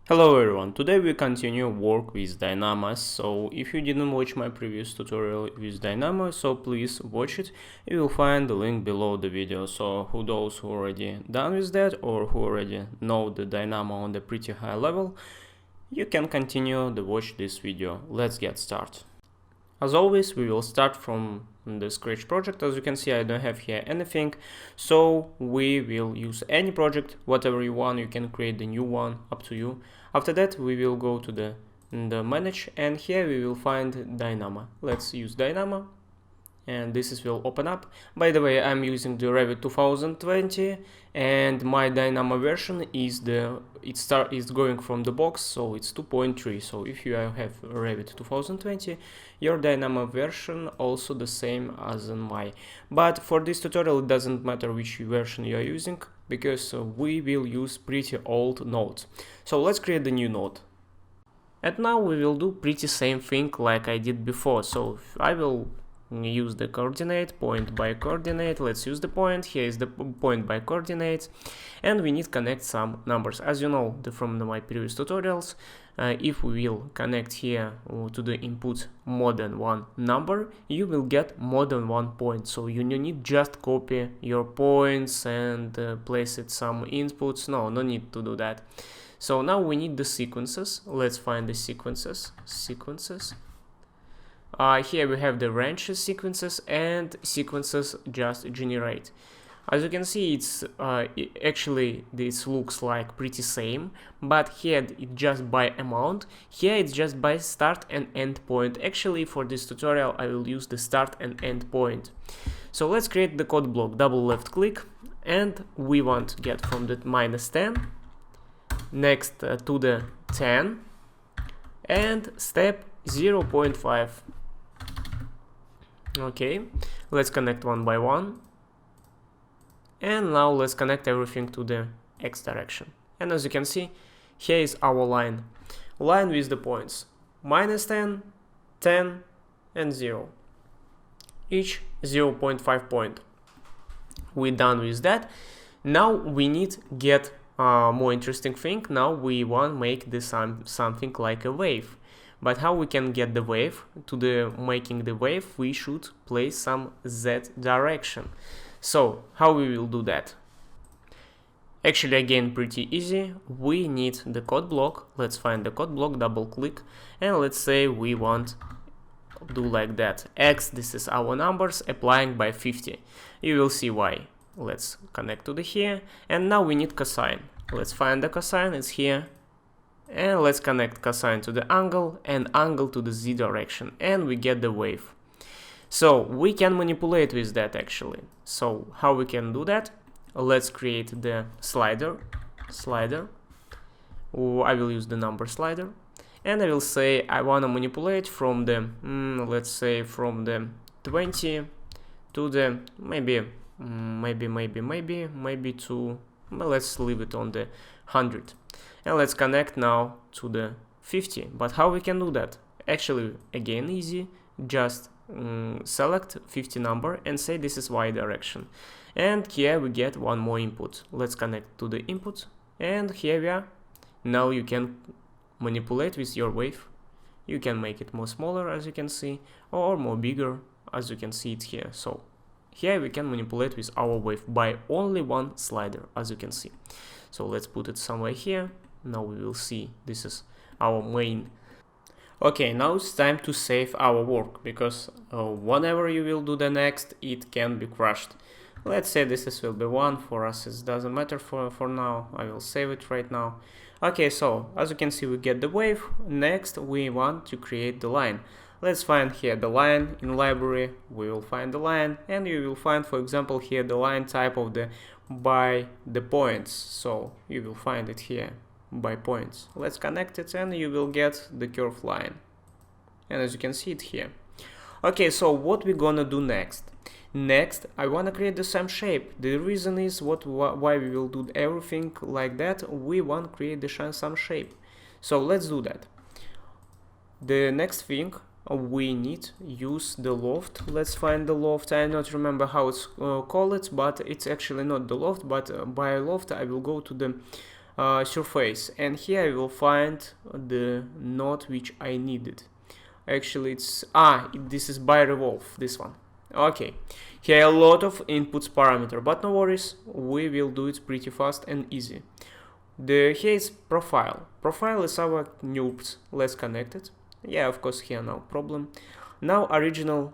Hello everyone, today we continue work with Dynamo. So if you didn't watch my previous tutorial with Dynamo, so please watch it. You will find the link below the video. So who those who already done with that or who already know the Dynamo on the pretty high level, you can continue to watch this video. Let's get started. As always, we will start from the Scratch project. As you can see, I don't have here anything, so we will use any project, whatever you want. You can create the new one, up to you. After that, we will go to the manage, and here we will find Dynamo. Let's use Dynamo, and will open up. By the way, I'm using the Revit 2020, and my Dynamo version is going from the box, so it's 2.3. So if you have Revit 2020, your Dynamo version also the same as in my. But for this tutorial, it doesn't matter which version you are using, because we will use pretty old nodes. So let's create the new node. And now we will do pretty same thing like I did before. So I will use the coordinate, point by coordinate. Let's use the point. Here is the point by coordinate, and we need to connect some numbers. As you know from my previous tutorials, if we will connect here to the input more than one number, you will get more than one point. So you need just copy your points and place it some inputs. No need to do that. So now we need the sequences. Let's find the sequences. Here we have the ranges sequences, and sequences just generate. As you can see, actually this looks like pretty same, but here it's just by amount. Here it's just by start and end point. Actually, for this tutorial I will use the start and end point. So let's create the code block. Double left click, and we want to get from the -10 next to the 10 and step 0.5. Okay, let's connect one by one, and now let's connect everything to the X direction. And as you can see, here is our line with the points -10, 10 and 0, each 0.5 point. We're done with that. Now we need get more interesting thing. Now we want to make this something like a wave. But how we can get the wave? Making the wave, we should place some Z direction. So how we will do that? Actually, again, pretty easy. We need the code block. Let's find the code block, double click, and let's say we want do like that. X, this is our numbers, applying by 50. You will see why. Let's connect to the here, and now we need cosine. Let's find the cosine, it's here. And let's connect cosine to the angle and angle to the Z direction, and we get the wave. So we can manipulate with that actually. So how we can do that? Let's create the slider. I will use the number slider, and I will say I want to manipulate from the let's say from the 20 to the maybe to, let's leave it on the 100. And let's connect now to the 50. But how we can do that? Actually, again, easy. Just select 50 number and say this is Y direction. And here we get one more input. Let's connect to the input. And here we are. Now you can manipulate with your wave. You can make it more smaller, as you can see, or more bigger, as you can see it here. So here we can manipulate with our wave by only one slider, as you can see. So let's put it somewhere here. Now we will see this is our main. Okay, now it's time to save our work, because whenever you will do the next, it can be crashed. Let's say this will be one. For us it doesn't matter for now. I will save it right now. Okay, so as you can see, we get the wave. Next we want to create the line. Let's find here the line in library. We will find the line, and you will find, for example, here the line type of the by the points. So you will find it here by points. Let's connect it, and you will get the curved line, and as you can see it here. Okay, so what we're gonna do next? Next, I want to create the same shape. The reason is why we will do everything like that. We want to create some shape. So let's do that. The next thing, we need use the loft. Let's find the loft. I don't remember how it's called it, but it's actually not the loft, but by loft I will go to the surface, and here I will find the node which I needed. Actually it's this is by revolve, this one. Okay, here a lot of inputs parameter, but no worries, we will do it pretty fast and easy. Here is profile. Profile is our noobs. Let's connect it. Yeah, of course, here no problem. Now original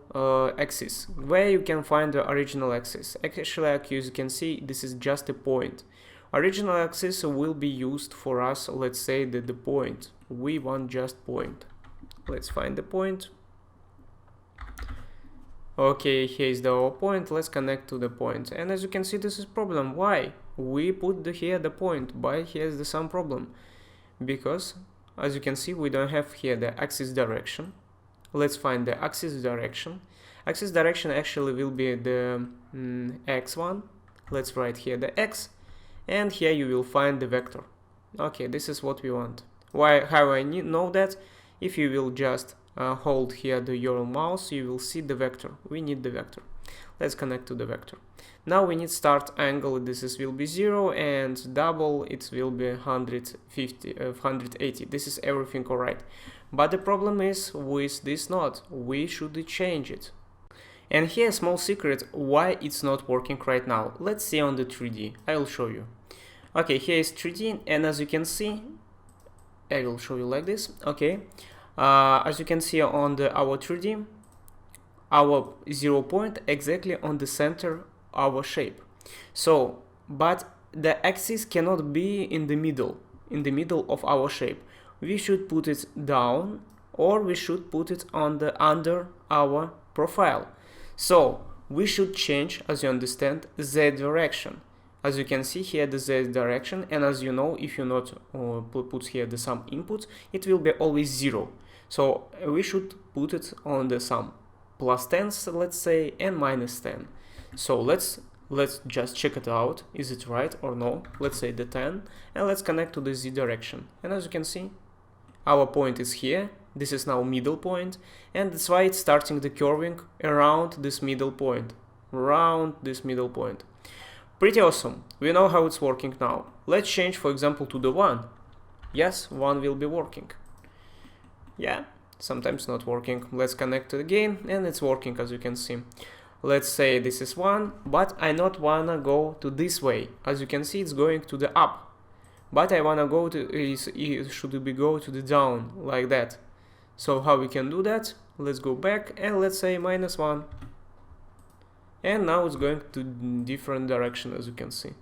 axis, where you can find the original axis. Actually, like you can see, this is just a point. Original axis will be used for us, let's say that the point. We want just point. Let's find the point. Okay, here is our point. Let's connect to the point. And as you can see, this is problem. Why? We put here the point, but here's the some problem. Because, as you can see, we don't have here the axis direction. Let's find the axis direction. Axis direction actually will be the x1. Let's write here the x. And here you will find the vector. Okay, this is what we want. How I know that? If you will just hold here your mouse, you will see the vector. We need the vector. Let's connect to the vector. Now we need start angle. This will be 0, and double it will be 180. This is everything alright. But the problem is with this node, we should change it. And here a small secret why it's not working right now. Let's see on the 3D. I will show you. Okay, here is 3D, and as you can see, I will show you like this. Okay, as you can see on our 3D, our 0 point exactly on the center our shape. So, but the axis cannot be in the middle of our shape. We should put it down, or we should put it on the under our profile. So we should change, as you understand, Z direction. As you can see here, the Z direction, and as you know, if you not put here the some input, it will be always 0. So we should put it on the some +10, let's say, and -10. So let's just check it out. Is it right or no? Let's say the 10, and let's connect to the Z direction. And as you can see, our point is here. This is now middle point, and that's why it's starting the curving around this middle point. Pretty awesome. We know how it's working now. Let's change, for example, to the 1. Yes, 1 will be working. Yeah, sometimes not working. Let's connect it again, and it's working, as you can see. Let's say this is 1, but I not wanna go to this way. As you can see, it's going to the up, but I wanna go to should be go to the down, like that. So how we can do that? Let's go back, and let's say -1. And now it's going to different direction, as you can see.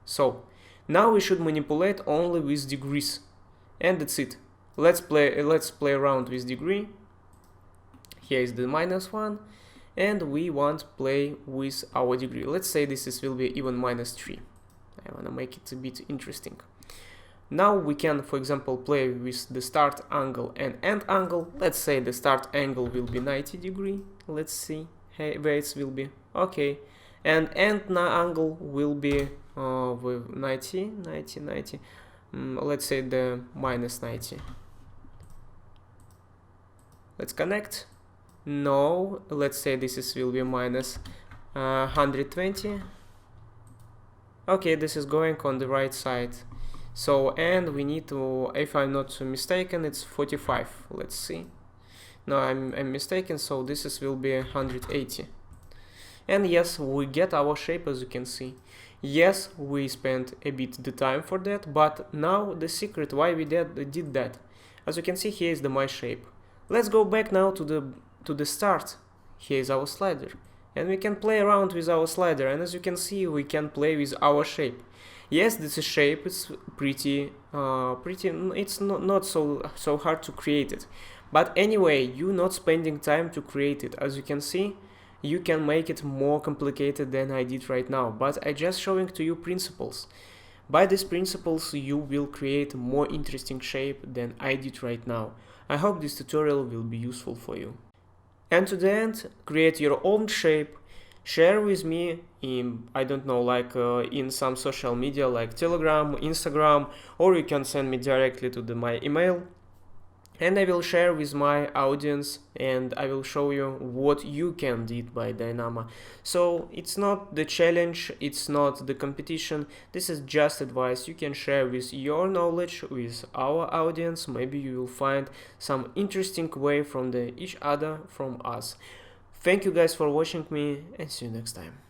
So now we should manipulate only with degrees, and that's it. Let's play around with degree. Here is the -1, and we want to play with our degree. Let's say this will be even -3. I want to make it a bit interesting. Now we can, for example, play with the start angle and end angle. Let's say the start angle will be 90 degree. Let's see where it will be. Okay, and end angle will be with 90. Let's say the -90. Let's connect. No, let's say this will be -120. Okay, this is going on the right side. So, and we need to, if I'm not mistaken, it's 45. Let's see. No, I'm mistaken. So this will be 180. And yes, we get our shape, as you can see. Yes, we spent a bit the time for that, but now the secret why we did that. As you can see, here is my shape. Let's go back now to the start. Here is our slider, and we can play around with our slider. And as you can see, we can play with our shape. Yes, this is shape. It's pretty. It's not so hard to create it. But anyway, you're not spending time to create it. As you can see, you can make it more complicated than I did right now. But I just showing to you principles. By these principles, you will create more interesting shape than I did right now. I hope this tutorial will be useful for you. And to the end, create your own shape, share with me in, I don't know, like in some social media like Telegram, Instagram, or you can send me directly to my email. and I will share with my audience, and I will show you what you can did by Dynamo. So it's not the challenge, it's not the competition, this is just advice you can share with your knowledge with our audience. Maybe you will find some interesting way from each other, from us. Thank you guys for watching me, and see you next time.